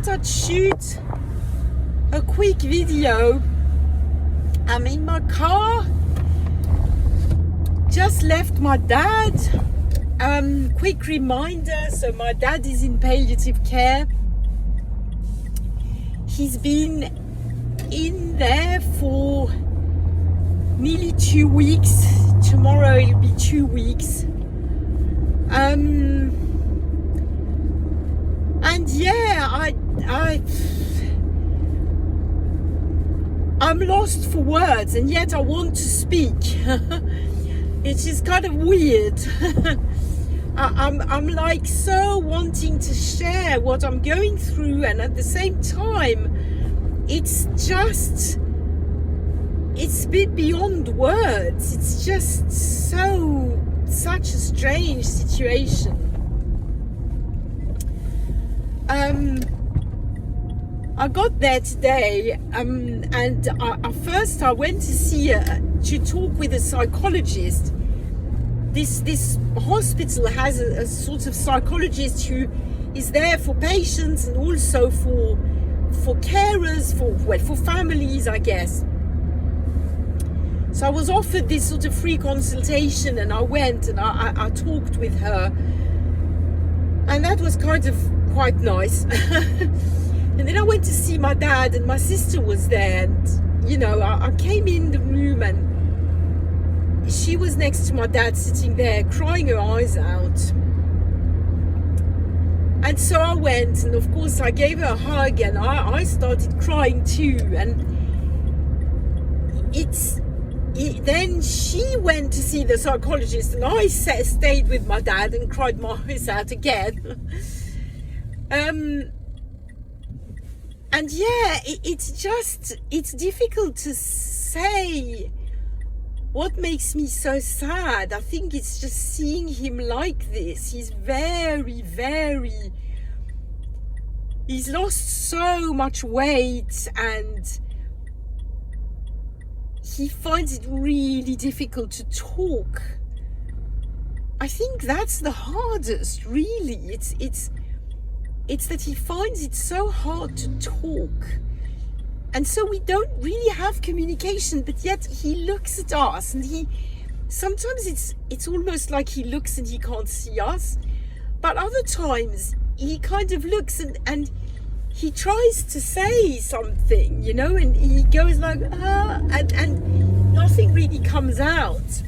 thought I'd shoot a quick video. I'm in my car, just left my dad. Quick reminder, so my dad is in palliative care. He's been in there for nearly 2 weeks. Tomorrow it'll be 2 weeks. And yeah, I'm lost for words, and yet I want to speak. It's just kind of weird. I'm like so wanting to share what I'm going through, and at the same time, it's a bit beyond words. It's just such a strange situation. I got there today, and first I went to talk with a psychologist. This hospital has a sort of psychologist who is there for patients and also for carers, for families, I guess. So I was offered this sort of free consultation, and I went and I talked with her, and that was kind of quite nice. And then I went to see my dad, and my sister was there, and I came in the room, and she was next to my dad, sitting there crying her eyes out. And so I went, and of course I gave her a hug, and I started crying too. And then she went to see the psychologist, and I stayed with my dad and cried my eyes out again. And yeah, it's difficult to say what makes me so sad. I think it's just seeing him like this. He's he's lost so much weight, and he finds it really difficult to talk. I think that's the hardest, really. It's that he finds it so hard to talk. And so we don't really have communication, but yet he looks at us, and sometimes it's almost like he looks and he can't see us. But other times he kind of looks and he tries to say something, and he goes like, and nothing really comes out.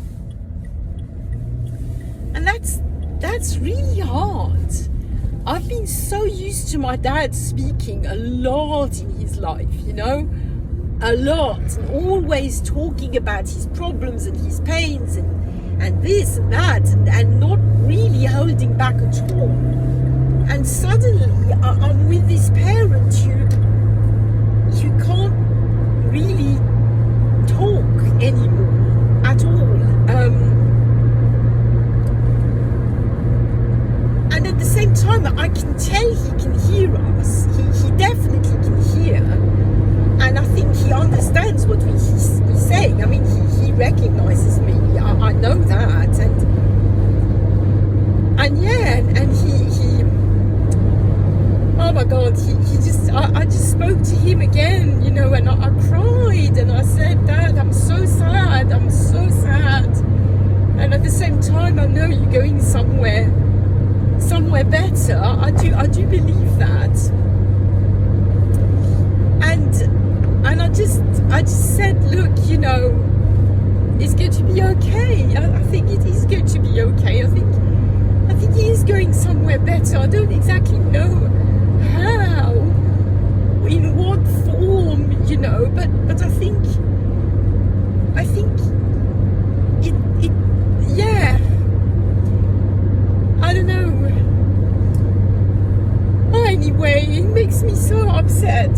And that's really hard. I've been so used to my dad speaking a lot in his life, a lot, and always talking about his problems and his pains and this and that, and not really holding back at all. And suddenly I'm with this parent who can't really talk anymore at all. And at the same time, I can tell he can hear us. He definitely can hear. And I think he understands what he's saying. I mean, he recognizes me. I know that. And yeah, and he oh my God, I just spoke to him again, and I cried, and I said, Dad, I'm so sad. And at the same time, I know you're going somewhere better. I do believe that. And I just said, look, it's going to be okay. I think it is going to be okay. I think he is going somewhere better. I don't exactly know how, in what form, but I think it yeah, I don't know. Anyway, it makes me so upset.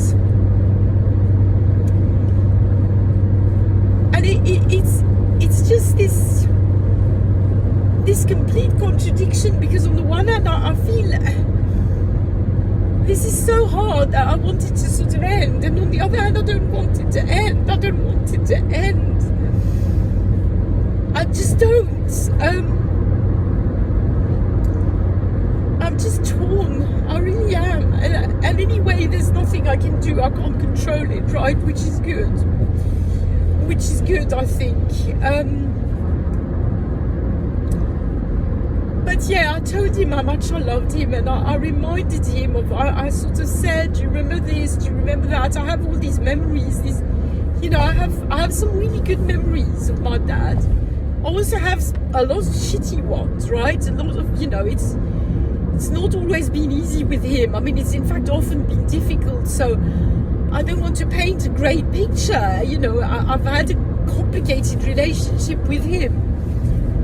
And it's just this complete contradiction, because on the one hand I feel this is so hard that I want it to sort of end, and on the other hand I don't want it to end. I just don't. I'm I'm just torn. I really am. And anyway, there's nothing I can do. I can't control it, right? Which is good. I think. But yeah, I told him how much I loved him, and I reminded him of, I sort of said, do you remember this? Do you remember that? I have all these memories. I have some really good memories of my dad. I also have a lot of shitty ones, right? A lot of, it's not always been easy with him. I mean, it's in fact often been difficult. So I don't want to paint a great picture. I've had a complicated relationship with him.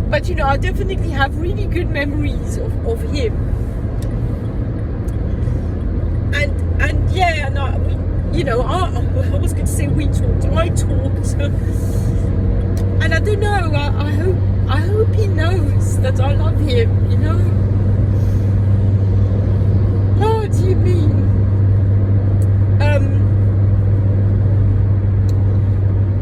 But, I definitely have really good memories of him. And yeah, and I was going to say I talked. And I don't know, I hope he knows that I love him, Oh, do you mean?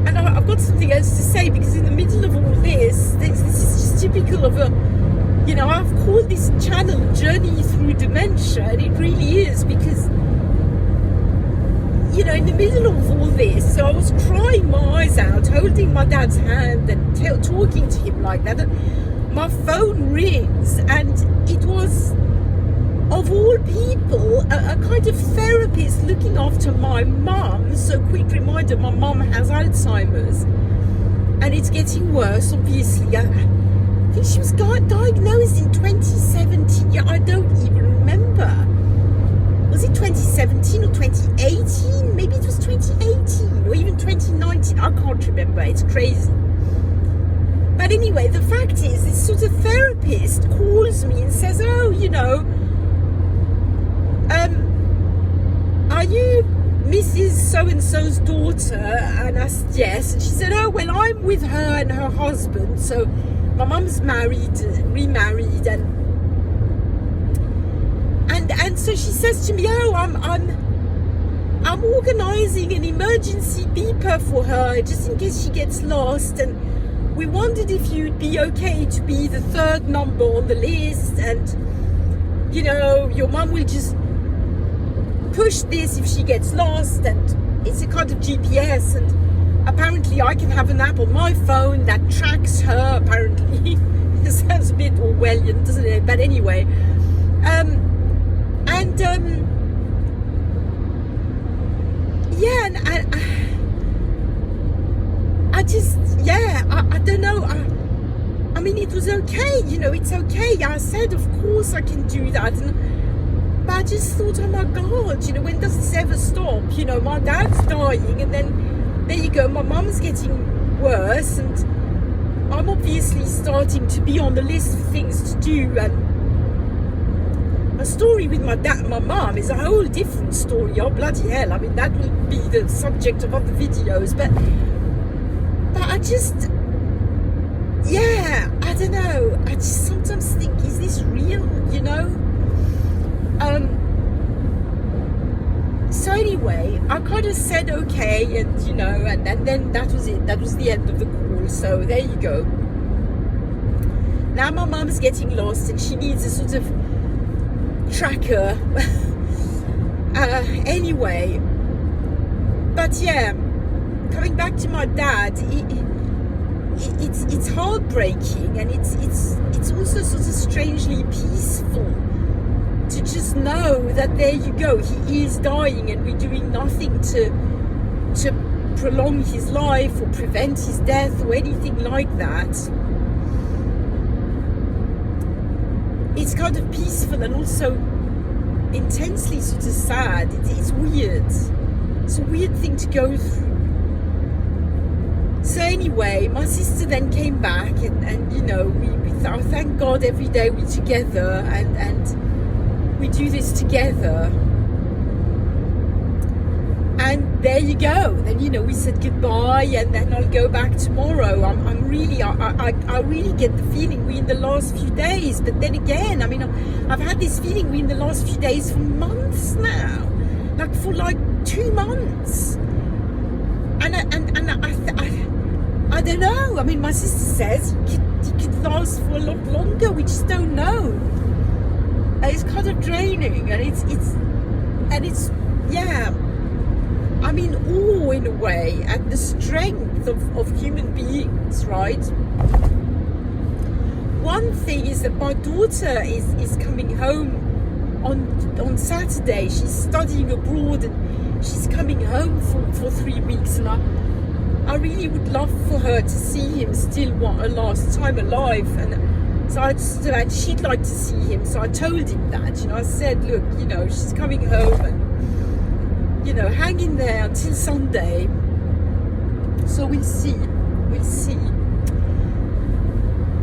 And I've got something else to say, because in the middle of all this is just typical of I've called this channel Journey Through Dementia, and it really is, because in the middle of all this, so I was crying my eyes out, holding my dad's hand and talking to him like that, and my phone rings, and it was, of all people, a kind of therapist looking after my mum. So quick reminder, my mum has Alzheimer's, and it's getting worse, obviously. I think she was diagnosed in 2017. Yeah, I don't even remember. Was it 2017 or 2018? Maybe it was 2018 or even 2019. I can't remember. It's crazy. But anyway, the fact is, this sort of therapist calls me and says, oh, are you Mrs. So-and-so's daughter? And I said, yes. And she said, oh, well, I'm with her and her husband. So my mum's remarried, and so she says to me, oh, I'm organising an emergency beeper for her, just in case she gets lost, and we wondered if you'd be okay to be the third number on the list, and your mum will just push this if she gets lost, and it's a kind of GPS, and apparently I can have an app on my phone that tracks her, apparently. It sounds a bit Orwellian, doesn't it? But anyway, yeah, and I don't know. I mean, it was okay, it's okay. I said, of course I can do that. But I just thought, oh my God, when does this ever stop? My dad's dying, and then there you go, my mum's getting worse, and I'm obviously starting to be on the list of things to do. And a story with my dad and my mum is a whole different story. Oh, bloody hell. I mean, that will be the subject of other videos. But I just, I don't know. I just sometimes think, is this real, So anyway, I kind of said okay, and, and then that was it. That was the end of the call. So there you go. Now my mum's getting lost, and she needs a sort of tracker. Anyway, but yeah, coming back to my dad, it's heartbreaking, and it's also sort of strangely peaceful to just know that there you go, he is dying, and we're doing nothing to prolong his life or prevent his death or anything like that. It's kind of peaceful and also intensely sort of sad. It's weird. It's a weird thing to go through. So anyway, my sister then came back, and we thank God every day we're together, and we do this together. And there you go. Then we said goodbye, and then I'll go back tomorrow. I'm really, I really get the feeling we're in the last few days. But then again, I mean, I've had this feeling we're in the last few days for months now, like for 2 months. And I don't know. I mean, my sister says it could last for a lot longer. We just don't know. It's kind kind of draining, and it's yeah, I'm in awe in a way at the strength of human beings, right? One thing is that my daughter is coming home on Saturday. She's studying abroad and she's coming home for 3 weeks, and I really would love for her to see him still a last time alive, and and she'd like to see him. So I told him that, I said, look, she's coming home, and hang in there until Sunday. So we'll see.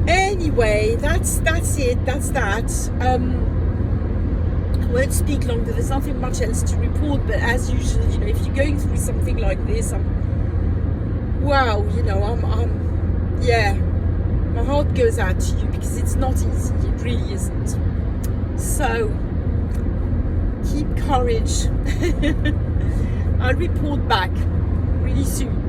Anyway, that's it. That's that. I won't speak longer. There's nothing much else to report. But as usual, if you're going through something like this, my heart goes out to you, because it's not easy. It really isn't. So keep courage. I'll report back really soon.